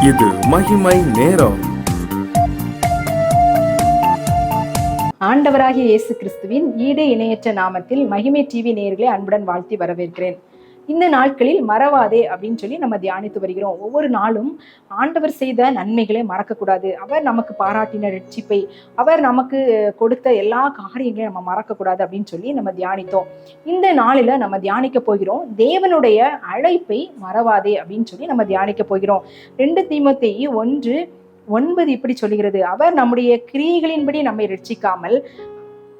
இது மகிமை நேரம். ஆண்டவராகிய இயேசு கிறிஸ்துவின் ஈடு இணையற்ற நாமத்தில் மகிமை டிவி நேயர்களை அன்புடன் வாழ்த்தி வரவேற்கிறேன். இந்த நாட்களில் மறவாதே அப்படின்னு சொல்லி நம்ம தியானித்து வருகிறோம். ஒவ்வொரு நாளும் ஆண்டவர் செய்த நன்மைகளை மறக்கக்கூடாது. அவர் நமக்கு பாராட்டின ரட்சிப்பை, அவர் நமக்கு கொடுத்த எல்லா காரியங்களையும் நம்ம மறக்கக்கூடாது அப்படின்னு சொல்லி நம்ம தியானித்தோம். இந்த நாளில் நம்ம தியானிக்க போகிறோம், தேவனுடைய அழைப்பை மறவாதே அப்படின்னு சொல்லி நம்ம தியானிக்க போகிறோம். 2 தீமோத்தேயு 1:9 இப்படி சொல்லுகிறது, அவர் நம்முடைய கிரியைகளின்படி நம்மை ரட்சிக்காமல்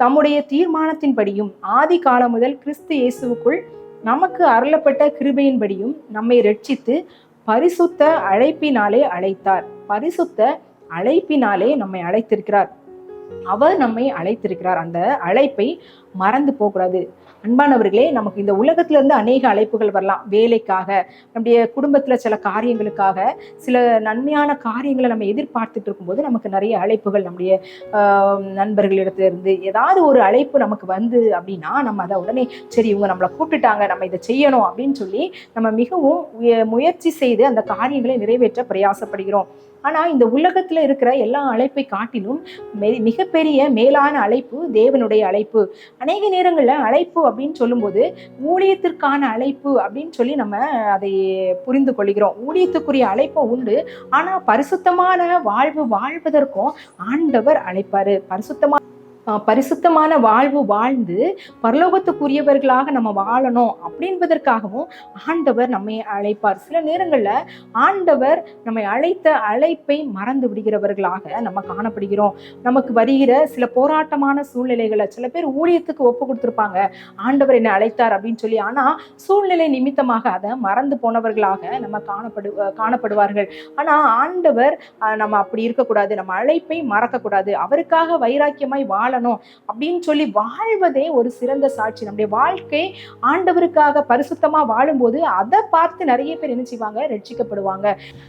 தம்முடைய தீர்மானத்தின்படியும் ஆதி காலம் முதல் கிறிஸ்து இயேசுவுக்குள் நமக்கு அருளப்பட்ட கிருபையின்படியும் நம்மை ரட்சித்து பரிசுத்த அழைப்பினாலே அழைத்தார். பரிசுத்த அழைப்பினாலே நம்மை அழைத்திருக்கிறார். அவர் நம்மை அழைத்திருக்கிறார். அந்த அழைப்பை மறந்து போகக்கூடாது. அன்பானவர்களே, நமக்கு இந்த உலகத்துல இருந்து அநேக அழைப்புகள் வரலாம். வேலைக்காக, நம்முடைய குடும்பத்துல சில காரியங்களுக்காக, சில நன்மையான காரியங்களை நம்ம எதிர்பார்த்துட்டு இருக்கும்போது நமக்கு நிறைய அழைப்புகள், நம்முடைய நண்பர்களிடத்துல இருந்து ஏதாவது ஒரு அழைப்பு நமக்கு வந்து அப்படின்னா நம்ம அதை உடனே சரி இவங்க நம்மளை கூப்பிட்டுட்டாங்க, நம்ம இதை செய்யணும் அப்படின்னு சொல்லி நம்ம மிகவும் முயற்சி செய்து அந்த காரியங்களை நிறைவேற்ற பிரயாசப்படுகிறோம். ஆனா இந்த உலகத்துல இருக்கிற எல்லா அழைப்பை காட்டிலும் மிகப்பெரிய மேலான அழைப்பு தேவனுடைய அழைப்பு. அநேக நேரங்கள்ல அழைப்பு அப்படின்னு சொல்லும்போது ஊழியத்திற்கான அழைப்பு அப்படின்னு சொல்லி நம்ம அதை புரிந்து கொள்கிறோம். ஊழியத்துக்குரிய அழைப்பு உண்டு, ஆனா பரிசுத்தமான வாழ்வு வாழ்வதற்கும் ஆண்டவர் அழைப்பாரு. பரிசுத்தமான வாழ்வு வாழ்ந்து பரலோகத்துக்குரியவர்களாக நம்ம வாழணும் அப்படின்பதற்காகவும் ஆண்டவர் நம்மை அழைப்பார். சில நேரங்கள்ல ஆண்டவர் நம்மை அழைத்த அழைப்பை மறந்து விடுகிறவர்களாக நம்ம காணப்படுகிறோம். நமக்கு வருகிற சில போராட்டமான சூழ்நிலைகளை, சில பேர் ஊழியத்துக்கு ஒப்பு கொடுத்திருப்பாங்க, ஆண்டவர் என்னை அழைத்தார் அப்படின்னு சொல்லி, ஆனா சூழ்நிலை நிமித்தமாக அதை மறந்து போனவர்களாக நம்ம காணப்படுவார்கள். ஆனா ஆண்டவர் நம்ம அப்படி இருக்கக்கூடாது, நம்ம அழைப்பை மறக்கக்கூடாது, அவருக்காக வைராக்கியமாய் வாழணும் அப்படின்னு சொல்லி வாழ்வதே ஒரு சிறந்த சாட்சி. நம்முடைய வாழ்க்கை ஆண்டவருக்காக பரிசுத்தமா வாழும்போது அதை பார்த்து நிறைய பேர் என்ன செய்வாங்க, ரட்சிக்கப்படுவாங்க.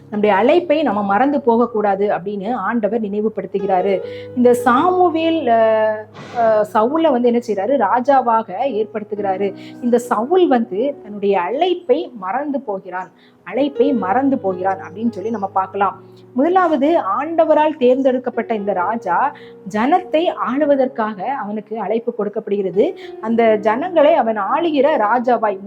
நம்முடைய அழைப்பை நம்ம மறந்து போகக்கூடாது அப்படின்னு ஆண்டவர் நினைவுபடுத்துகிறாரு. இந்த சாமுவேல் சவுலை என்ன செய்யறாரு, ராஜாவாக ஏற்படுத்துகிறாரு. இந்த சவுல் தன்னுடைய அழைப்பை மறந்து போகிறான் அப்படின்னு சொல்லி நம்ம பார்க்கலாம். முதலாவது, ஆண்டவரால் தேர்ந்தெடுக்கப்பட்ட இந்த ராஜா ஜனத்தை ஆளுவதற்காக அவனுக்கு அழைப்பு கொடுக்கப்படுகிறது. அந்த ஜனங்களை அவன் ஆளுகிற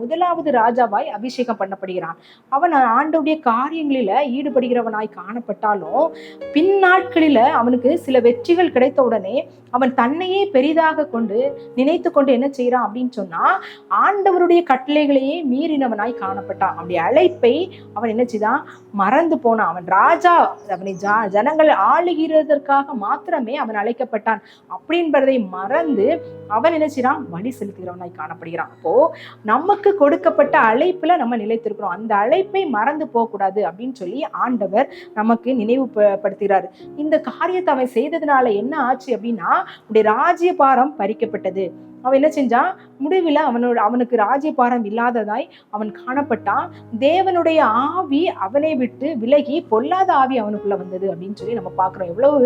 முதலாவது ராஜாவாய் அபிஷேகம் பண்ணப்படுகிறான். அவன் ஆண்டவருடைய காரியங்களில ஈடுபடுகிறவனாய் காணப்பட்டாலும் பின்னாட்களில அவனுக்கு சில வெற்றிகள் கிடைத்த உடனே அவன் தன்னையே பெரிதாக கொண்டு நினைத்து கொண்டு என்ன செய்யறான் அப்படின்னு சொன்னா, ஆண்டவருடைய கட்டளைகளையே மீறினவனாய் காணப்பட்டான். அவனுடைய அழைப்பை அவன் என்ன செய்தான், மறந்து போனான். அவன் ராஜா, அவனை ஜனங்கள் ஆளுகிறதற்காக மாத்திரமே அவன் அழைக்கப்பட்டான் அப்படின்றதை மறந்து அவன் என்ன செய்யறான், வழி செலுத்துகிறவனாய் காணப்படுகிறான். அப்போ நமக்கு கொடுக்கப்பட்ட அழைப்புல நம்ம நிலைத்திருக்கிறோம், அந்த அழைப்பை மறந்து போக கூடாது அப்படின்னு சொல்லி ஆண்டவர் நமக்கு நினைவுபடுத்துகிறார். இந்த காரியத்தை அவன் செய்ததுனால என்ன ஆச்சு அப்படின்னா, உடைய ராஜ்யபாரம் பறிக்கப்பட்டது. அவன் என்ன செஞ்சான், முடிவில் அவனுக்கு ராஜ்யபாரம் இல்லாததாய் அவன் காணப்பட்டான். தேவனுடைய ஆவி அவனை விட்டு விலகி பொல்லாத ஆவி அவனுக்குள்ள வந்தது அப்படின்னு சொல்லி நம்ம பார்க்கிறோம். எவ்வளவு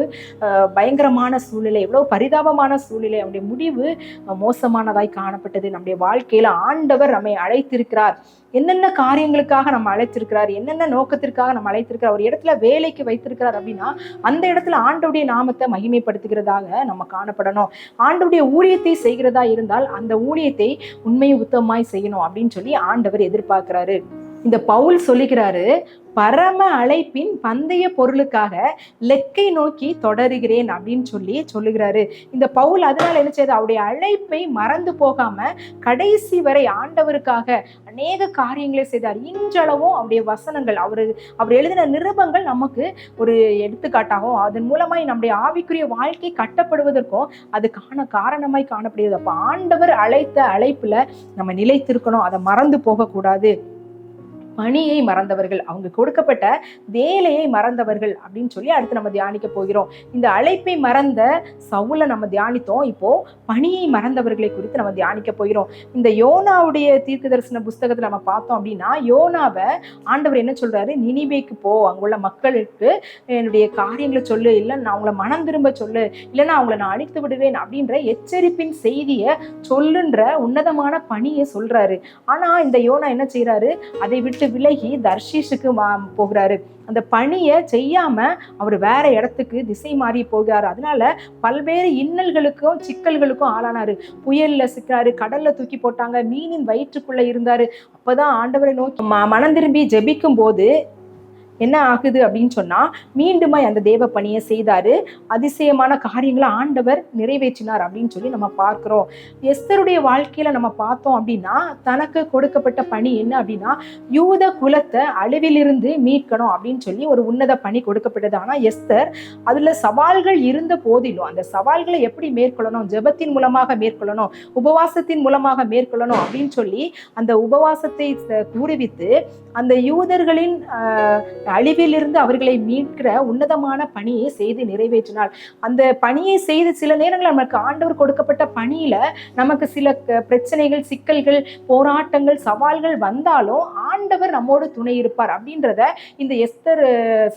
பயங்கரமான சூழ்நிலை, எவ்வளவு பரிதாபமான சூழ்நிலை, அவனுடைய முடிவு மோசமானதாய் காணப்பட்டது. நம்முடைய வாழ்க்கையில ஆண்டவர் நம்மை அழைத்திருக்கிறார். என்னென்ன காரியங்களுக்காக நம்ம அழைத்திருக்கிறார், என்னென்ன நோக்கத்திற்காக நம்ம அழைத்திருக்கிறார், ஒரு இடத்துல வேலைக்கு வைத்திருக்கிறார் அப்படின்னா அந்த இடத்துல ஆண்டவருடைய நாமத்தை மகிமைப்படுத்துகிறதாக நம்ம காணப்படணும். ஆண்டவருடைய ஊழியத்தை செய்கிறதா இருந்தால் அந்த ஊழியத்தை உண்மை உத்தமாய் செய்யணும் அப்படின்னு சொல்லி ஆண்டவர் எதிர்பார்க்கிறாரு. இந்த பவுல் சொல்லுகிறாரு, பரம அழைப்பின் பந்தய பொருளுக்காக லெக்கை நோக்கி தொடருகிறேன் அப்படின்னு சொல்லுகிறாரு. இந்த பவுல் அதனால என்ன செய்யுது, அவருடைய அழைப்பை மறந்து போகாம கடைசி வரை ஆண்டவருக்காக அநேக காரியங்களை செய்தார். இன்றளவும் அவருடைய வசனங்கள், அவர் எழுதின நிருபங்கள் நமக்கு ஒரு எடுத்துக்காட்டாகும். அதன் மூலமாய் நம்முடைய ஆவிக்குரிய வாழ்க்கை கட்டப்படுவதற்கும் அது காரணமாய் காணப்படுகிறது. அப்ப ஆண்டவர் அழைத்த அழைப்புல நம்ம நிலைத்திருக்கணும், அதை மறந்து போகக்கூடாது. பணியை மறந்தவர்கள், அவங்க கொடுக்கப்பட்ட வேலையை மறந்தவர்கள் அப்படின்னு சொல்லி அடுத்து நம்ம தியானிக்க போகிறோம். இந்த அழைப்பை மறந்த சவுலை நம்ம தியானித்தோம். இப்போ பணியை மறந்தவர்களை குறித்து நம்ம தியானிக்க போகிறோம். இந்த யோனாவுடைய தீர்க்க தரிசன புஸ்தகத்தை நம்ம பார்த்தோம் அப்படின்னா, யோனாவை ஆண்டவர் என்ன சொல்றாரு, நினிவேக்கு போ, அங்குள்ள மக்களுக்கு என்னுடைய காரியங்களை சொல்லு, இல்லை நான் அவங்கள மனம் திரும்ப சொல்லு, இல்லைன்னா அவங்கள நான் அழித்து விடுவேன் அப்படின்ற எச்சரிப்பின் செய்தியை சொல்லுன்ற உன்னதமான பணியை சொல்றாரு. ஆனா இந்த யோனா என்ன செய்யறாரு, அதை விட்டு விலகி தர்ஷீஷுக்கு போகிறாரு. அந்த பணியை செய்யாம அவர் வேற இடத்துக்கு திசை மாறி போகிறாரு. அதனால பல்வேறு இன்னல்களுக்கும் சிக்கல்களுக்கும் ஆளானாரு. புயல்ல சிக்காரு, கடல்ல தூக்கி போட்டாங்க, மீனின் வயிற்றுக்குள்ள இருந்தாரு. அப்பதான் ஆண்டவரை நோக்கி மனம் திரும்பி ஜெபிக்கும் போது என்ன ஆகுது அப்படின்னு சொன்னா, மீண்டுமாய் அந்த தேவ பணியை செய்தாரு. அதிசயமான காரியங்களை ஆண்டவர் நிறைவேற்றினார் அப்படின்னு சொல்லி நம்ம பார்க்கிறோம். எஸ்தருடைய வாழ்க்கையில நம்ம பார்த்தோம் அப்படின்னா, தனக்கு கொடுக்கப்பட்ட பணி என்ன அப்படின்னா, யூத குலத்தை அழிவிலிருந்து மீட்கணும் அப்படின்னு சொல்லி ஒரு உன்னத பணி கொடுக்கப்பட்டது. ஆனா எஸ்தர் அதுல சவால்கள் இருந்த போதிலும் அந்த சவால்களை எப்படி மேற்கொள்ளணும், ஜெபத்தின் மூலமாக மேற்கொள்ளணும், உபவாசத்தின் மூலமாக மேற்கொள்ளணும் அப்படின்னு சொல்லி அந்த உபவாசத்தை கூறுவித்து அந்த யூதர்களின் அழிவிலிருந்து அவர்களை மீட்கிற உன்னதமான பணியை செய்து நிறைவேற்றினாள். அந்த பணியை செய்து சில நேரங்கள் நமக்கு ஆண்டவர் கொடுக்கப்பட்ட பணியில நமக்கு சில பிரச்சனைகள், சிக்கல்கள், போராட்டங்கள், சவால்கள் வந்தாலும் ஆண்டவர் நம்மோடு துணை இருப்பார் அப்படின்றத இந்த எஸ்தர்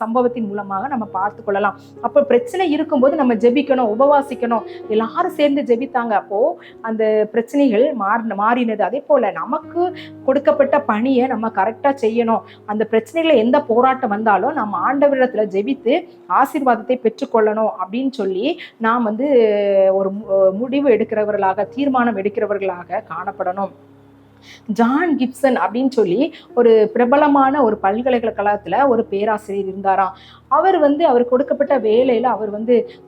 சம்பவத்தின் மூலமாக நம்ம பார்த்து கொள்ளலாம். அப்போ பிரச்சனை இருக்கும்போது நம்ம ஜெபிக்கணும், உபவாசிக்கணும். எல்லாரும் சேர்ந்து ஜெபித்தாங்க. அப்போ அந்த பிரச்சனைகள் மாறினது. அதே போல நமக்கு கொடுக்கப்பட்ட பணியை நம்ம கரெக்டா செய்யணும். அந்த பிரச்சனைகளை எந்த போராட்டம் வந்தாலும் நம்ம ஆண்டவரிடத்துல ஜெபித்து ஆசீர்வாதத்தை பெற்றுக்கொள்ளணும் அப்படின்னு சொல்லி நாம் ஒரு முடிவு எடுக்கிறவர்களாக, தீர்மானம் எடுக்கிறவர்களாக காணப்படணும். ஜான் கிப்சன் அப்படின்னு சொல்லி ஒரு பிரபலமான ஒரு பல்கலைக்கழகத்துல ஒரு பேராசிரியர் இருந்தாராம். அவர் அவர் கொடுக்கப்பட்ட வேலையில அவர்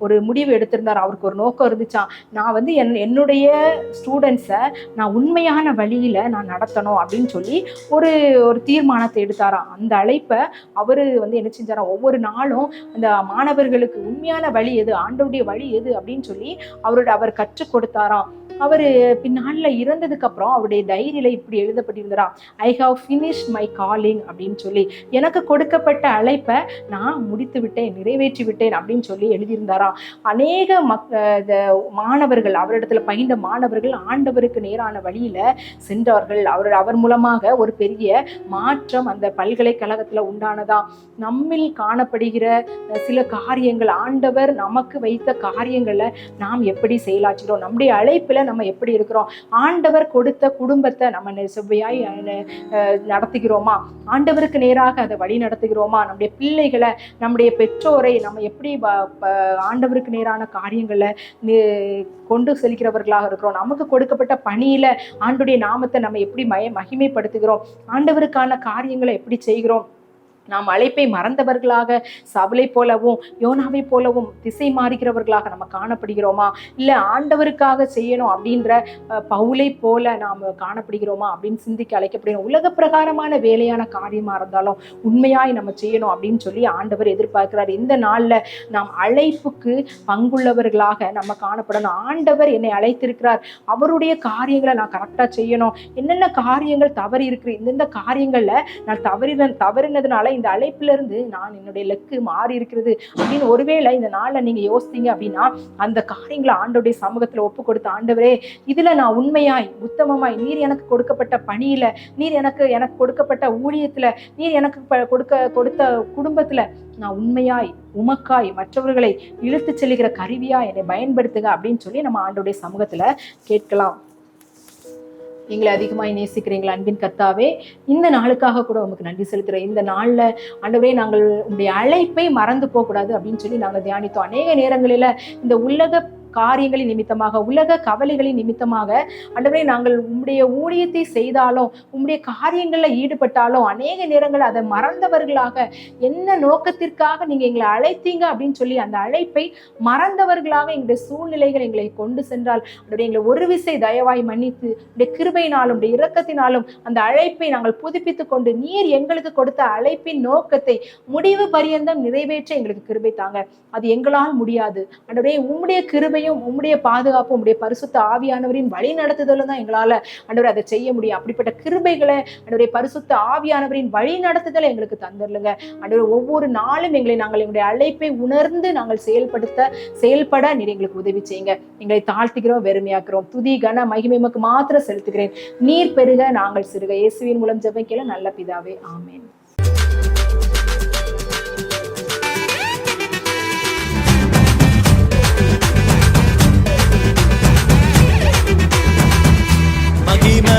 ஒரு முடிவு எடுத்திருந்தார். அவருக்கு ஒரு நோக்கம் இருந்துச்சான், நான் என்னுடைய ஸ்டூடெண்ட்ஸை நான் உண்மையான வழியில நான் நடத்தணும் அப்படின்னு சொல்லி ஒரு தீர்மானத்தை எடுத்தாராம். அந்த அழைப்பை அவரு என்ன செஞ்சாராம், ஒவ்வொரு நாளும் அந்த மாணவர்களுக்கு உண்மையான வழி எது, ஆண்டவருடைய வழி எது அப்படின்னு சொல்லி அவர் கற்றுக் கொடுத்தாராம். அவர் பின்னால இறந்ததுக்கு அப்புறம் அவருடைய டைரியில இப்படி எழுதப்பட்டிருந்தாராம், I have finished my calling அப்படின்னு சொல்லி, எனக்கு கொடுக்கப்பட்ட அழைப்பை நான் முடித்து விட்டேன், நிறைவேற்றி விட்டேன் அப்படின்னு சொல்லி எழுதியிருந்தாராம். அநேக மாணவர்கள், அவரிடத்துல பயின்ற மாணவர்கள் ஆண்டவருக்கு நேரான வழியில சென்றார்கள். அவர் மூலமாக ஒரு பெரிய மாற்றம் அந்த பல்கலைக்கழகத்துல உண்டானதாம். நம்மில் காணப்படுகிற சில காரியங்கள், ஆண்டவர் நமக்கு வைத்த காரியங்களை நாம் எப்படி செயலாற்றுகிறோம், நம்முடைய அழைப்புல நம்ம எப்படி இருக்கிறோம், ஆண்டவர் கொடுத்த குடும்பத்தை நம்ம செவ்வையாய் நடத்துகிறோமா, ஆண்டவருக்கு நேராக அதை வழி நடத்துகிறோமா, நம்முடைய பிள்ளைகளை, நம்முடைய பெற்றோரை நம்ம எப்படி ஆண்டவருக்கு நேரான காரியங்களை கொண்டு செல்கிறவர்களாக இருக்கிறோம், நமக்கு கொடுக்கப்பட்ட பணியில ஆண்டுடைய நாமத்தை நம்ம எப்படி மகிமைப்படுத்துகிறோம், ஆண்டவருக்கான காரியங்களை எப்படி செய்கிறோம். நாம் அழைப்பை மறந்தவர்களாக சவுலை போலவும் யோனாவை போலவும் திசை மாறுகிறவர்களாக நம்ம காணப்படுகிறோமா, இல்லை ஆண்டவருக்காக செய்யணும் அப்படின்ற பவுலை போல நாம் காணப்படுகிறோமா அப்படின்னு சிந்திக்க அழைக்கப்படுகிறோம். உலக பிரகாரமான வேலையான காரியமா இருந்தாலும் உண்மையாய் நம்ம செய்யணும் அப்படின்னு சொல்லி ஆண்டவர் எதிர்பார்க்கிறார். இந்த நாள்ல நாம் அழைப்புக்கு பங்குள்ளவர்களாக நம்ம காணப்படணும். ஆண்டவர் என்னை அழைத்திருக்கிறார், அவருடைய காரியங்களை நான் கரெக்டா செய்யணும். என்னென்ன காரியங்கள் தவறி இருக்கு, இந்தந்த காரியங்கள்ல நான் தவறினதுனால இந்த அழைப்புல இருந்து நான் என்னுடைய லெக்கு மாறி இருக்கிறது அப்படின்னு ஒருவேளை இந்த நாள்ல நீங்க யோசித்தீங்க அப்படின்னா, அந்த காரியங்களை ஆண்டவருடைய சமூகத்துல ஒப்பு கொடுத்த, ஆண்டவரே இதுல நான் உண்மையாய் உத்தமமாய், நீர் எனக்கு கொடுக்கப்பட்ட பணியில, நீர் எனக்கு கொடுக்கப்பட்ட ஊழியத்துல, நீர் எனக்கு கொடுத்த குடும்பத்துல நான் உண்மையாய் உமக்காய் மற்றவர்களை இழுத்து செல்லுகிற கருவியா என்னை பயன்படுத்துங்க அப்படின்னு சொல்லி நம்ம ஆண்டவருடைய சமூகத்துல கேட்கலாம். எங்களை அதிகமாய் நேசிக்கிறீங்களா அன்பின் கர்த்தாவே, இந்த நாளுக்காக கூட உமக்கு நன்றி செலுத்துகிறோம். இந்த நாள்ல ஆண்டவரே நாங்கள் உங்களுடைய அழைப்பை மறந்து போகக்கூடாது அப்படின்னு சொல்லி நாங்கள் தியானித்தோம். அநேக நேரங்களில இந்த உலக காரியங்களின் நிமித்தமாக, உலக கவலைகளின் நிமித்தமாக ஆண்டவரே நாங்கள் உம்முடைய ஊழியத்தை செய்தாலும், உம்முடைய காரியங்களில் ஈடுபட்டாலும் அநேக நேரங்கள் அதை மறந்தவர்களாக, என்ன நோக்கத்திற்காக நீங்க எங்களை அழைத்தீங்க அப்படின்னு சொல்லி அந்த அழைப்பை மறந்தவர்களாக எங்களுடைய சூழ்நிலைகள் எங்களை கொண்டு சென்றால் ஆண்டவரே எங்களை ஒரு விசை தயவாய் மன்னித்து உடைய கிருபையினாலும் உடைய இரக்கத்தினாலும் அந்த அழைப்பை நாங்கள் புதுப்பித்து கொண்டு நீர் எங்களுக்கு கொடுத்த அழைப்பின் நோக்கத்தை முடிவு பரியந்தம் நிறைவேற்ற எங்களுக்கு கிருபை தாங்க. அது எங்களால் முடியாது ஆண்டவரே, உம்முடைய கிருபை உம்முடைய பாதுகாப்பு, உம்முடைய பரிசுத்த ஆவியானவரின் வழி நடத்துதலும் தான் எங்களால ஆண்டவரே அதை செய்ய முடியும். அப்படிப்பட்ட கிருபைகளை ஆண்டவரே பரிசுத்த ஆவியானவரின் வழி நடத்துதலை எங்களுக்கு தந்துடலுங்க ஆண்டவரே. ஒவ்வொரு நாளும் நாங்கள் எங்களுடைய அழைப்பை உணர்ந்து நாங்கள் செயல்பட நீர் எங்களுக்கு உதவி செய்யுங்க. எங்களை தாழ்த்துகிறோம், வெறுமையாக்குறோம். துதி கன மகிமைக்கு மாத்திரம் செலுத்துகிறேன். நீர் பெருக நாங்கள் சிறுக. இயேசுவின் மூலம் ஜெபிக்கிறேன் நல்ல பிதாவே, ஆமென். மகிமை